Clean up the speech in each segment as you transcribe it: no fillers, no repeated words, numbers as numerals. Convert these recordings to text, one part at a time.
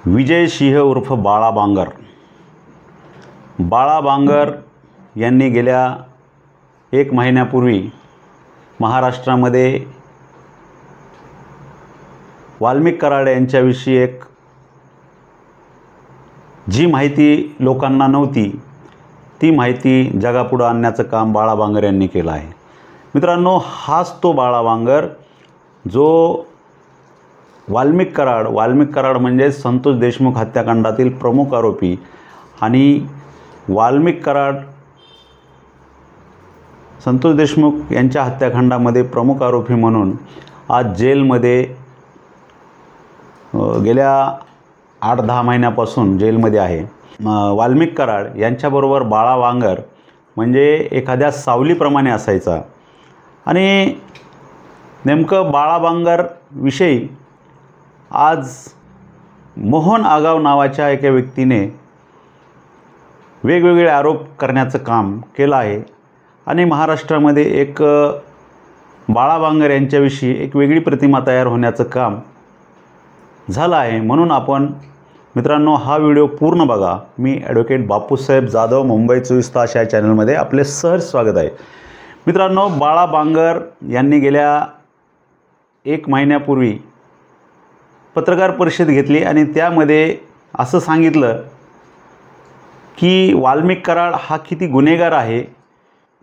विजय सिंह उर्फ बाळा बांगर। बाळा बांगर यांनी गेल्या 1 महिन्यापूर्वी महाराष्ट्रामध्ये वाल्मिक कराड यांच्याविषयी जी माहिती लोकांना नव्हती ती माहिती जगापुढे आणण्याचं काम बाळा बांगर यांनी केलं आहे। मित्रांनो, हाच तो बाळा बांगर जो वाल्मिक कराड म्हणजे संतोष देशमुख हत्याकांडातील प्रमुख आरोपी आणि वाल्मिक कराड संतोष देशमुख यांच्या हत्याकांडामध्ये प्रमुख आरोपी म्हणून आज जेलमध्ये गेल्या 8-10 महिन्यापासून जेलमध्ये आहे। वाल्मिक कराड यांच्याबरोबर बाळा बांगर म्हणजे एखाद्या सावलीप्रमाणे असायचा आणि नेमकं बाळा बांगर विषयी आज मोहन आगाव नावाच्या एका व्यक्तीने वेगवेगळे आरोप करण्याचं काम केलं आहे आणि महाराष्ट्रामध्ये एक बाळा बांगर यांच्याविषयी एक वेगळी प्रतिमा तयार होण्याचं काम झालं आहे। म्हणून आपण मित्रांनो हा व्हिडिओ पूर्ण बघा। मी ॲडव्होकेट बापूसाहेब जाधव, मुंबई 24 तास या चॅनलमध्ये आपले सहर्ष स्वागत आहे। मित्रांनो, बाळा बांगर यांनी गेल्या 1 महिन्यापूर्वी पत्रकार परिषद घेतली आणि त्यामध्ये असं सांगितलं की वाल्मिक कराड हा किती गुन्हेगार आहे,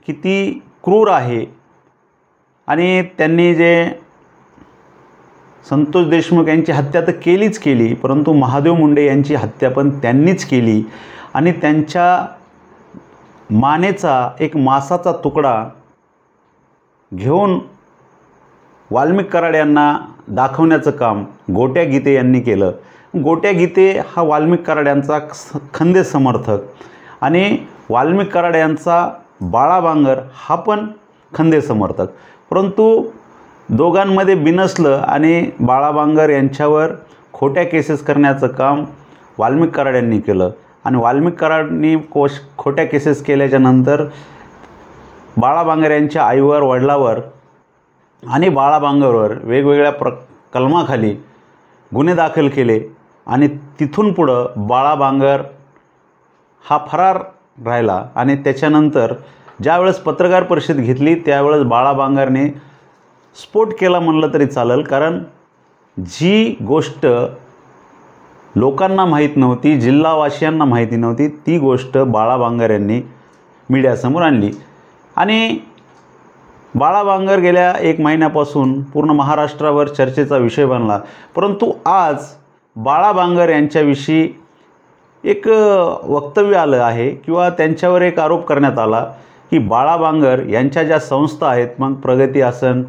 किती क्रूर आहे आणि त्यांनी जे संतोष देशमुख यांची हत्या तर केलीच केली, परंतु महादेव मुंडे यांची हत्या पण त्यांनीच केली आणि त्यांच्या मानेचा एक मांसाचा तुकडा घेऊन वाल्मिक कराड यांना दाखवण्याचं काम गोट्या गीते यांनी केलं। गोट्या गीते हा वाल्मिक कराड यांचा खंदे समर्थक आणि वाल्मिक कराड यांचा बाळा बांगर हा पण खंदे समर्थक, परंतु दोघांमध्ये बिनसलं आणि बाळा बांगर यांच्यावर खोट्या केसेस करण्याचं काम वाल्मिक कराड यांनी केलं आणि वाल्मिक कराडनी खोट्या केसेस केल्याच्या नंतर बाळा बांगर यांच्या आईवर, वडिलावर आणि बाळा बांगरवर वेगवेगळ्या कलमाखाली गुन्हे दाखल केले आणि तिथून पुढं बाळा बांगर हा फरार राहिला आणि त्याच्यानंतर ज्यावेळेस पत्रकार परिषद घेतली त्यावेळेस बाळा बांगरने स्फोट केला म्हणलं तरी चालेल, कारण जी गोष्ट लोकांना माहीत नव्हती, जिल्हावासियांना माहिती नव्हती, ती गोष्ट बाळा बांगर यांनी मीडियासमोर आणली आणि बाळा बांगर गेल्या 1 महिन्यापासून पूर्ण महाराष्ट्रावर चर्चेचा विषय बनला। परंतु आज बाळा बांगर यांच्याविषयी एक वक्तव्य आलं आहे किंवा त्यांच्यावर एक आरोप करण्यात आला की बाळा बांगर यांच्या ज्या संस्था आहेत, मग प्रगती आसन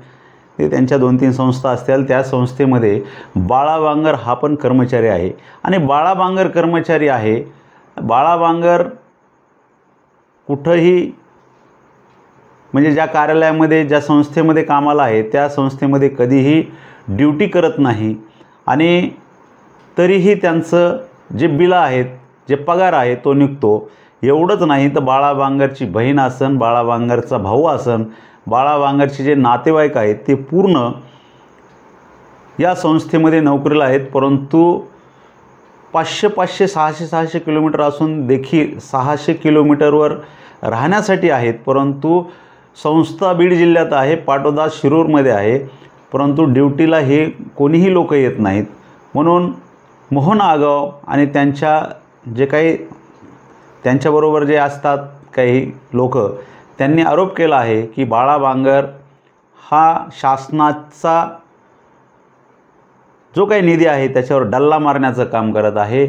ते त्यांच्या 2-3 संस्था असतील, त्या संस्थेमध्ये बाळा बांगर हा पण कर्मचारी आहे आणि बाळा बांगर कर्मचारी आहे। बाळा बांगर कुठंही म्हणजे ज्या कार्यालयामध्ये, ज्या संस्थेमध्ये कामाला आहे त्या संस्थेमध्ये कधीही ड्युटी करत नाही आणि तरीही त्यांचं जे बिलं आहेत, जे पगार आहे तो निघतो। एवढंच नाही तर बाळा बांगरची बहीण असन, बाळा बांगरचा भाऊ असन, बाळा बांगरचे जे नातेवाईक आहेत ते पूर्ण या संस्थेमध्ये नोकरीला आहेत, परंतु 500-500, 600-600 किलोमीटर असून देखील 600 किलोमीटरवर राहण्यासाठी आहेत, परंतु संस्था बीड जिल्ह्यात आहे, पाटोदा शिरूरमध्ये आहे, परंतु ड्युटीला हे कोणीही लोक येत नाहीत। म्हणून मोहन आगाव आणि जे काही त्यांच्याबरोबर जे असतात काही लोक, त्यांनी आरोप केला आहे की बाळा बांगर हा शासनाचा जो काही निधी आहे त्याच्यावर डल्ला मारण्याचं काम करत आहे,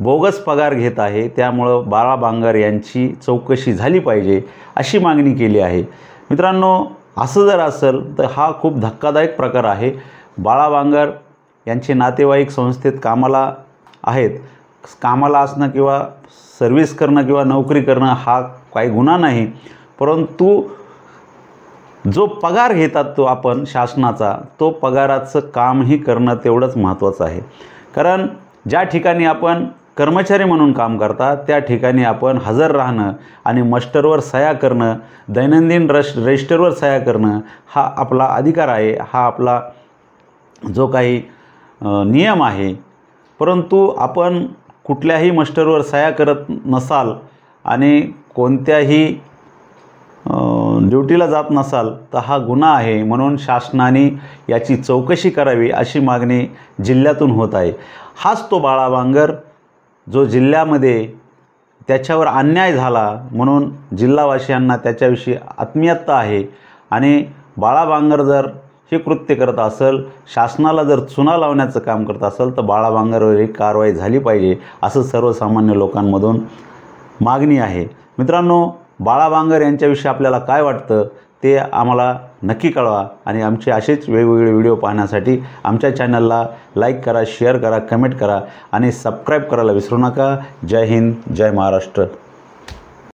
बोगस पगार घेत आहे, त्यामुळं बाळा बांगर यांची चौकशी झाली पाहिजे अशी मागणी केली आहे। मित्रांनो, असं जर असेल तर हा खूप धक्कादायक प्रकार आहे। बाळा बांगर यांचे नातेवाईक संस्थेत कामाला आहेत, कामाला असणं किंवा सर्व्हिस करणं किंवा नोकरी करणं हा काही गुन्हा नाही, परंतु जो पगार घेतात तो आपण शासनाचा, तो पगाराचं कामही करणं तेवढंच महत्त्वाचं आहे। कारण ज्या ठिकाणी आपण कर्मचारी म्हणून काम करता त्या ठिकाणी आपण हजर राहणं आणि मस्टरवर सह्या करणं, दैनंदिन रजिस्टरवर सह्या करणं हा आपला अधिकार आहे, हा आपला जो काही नियम आहे। परंतु आपण कुठल्याही मस्टरवर सह्या करत नसाल आणि कोणत्याही ड्युटीला जात नसाल तर हा गुन्हा आहे, म्हणून शासनाने याची चौकशी करावी अशी मागणी जिल्ह्यातून होत आहे। हाच तो बाळा बांगर जो जिल्ह्यामध्ये त्याच्यावर अन्याय झाला, म्हणून जिल्हावासियांना त्याच्याविषयी आत्मीयता आहे आणि बाळा बांगर जर हे कृत्य करत असेल, शासनाला जर चुना लावण्याचं काम करत असेल तर बाळा बांगरवर एक कारवाई झाली पाहिजे असं सर्वसामान्य लोकांमधून मागणी आहे। मित्रांनो, बाळा बांगर यांच्याविषयी आपल्याला काय वाटतं ते आम्हाला नक्की कळवा आणि आमचे असेच वेगवेगळे व्हिडिओ पाहण्यासाठी आमच्या चॅनलला लाईक करा, शेअर करा, कमेंट करा आणि सबस्क्राईब करायला विसरू नका। जय हिंद, जय महाराष्ट्र।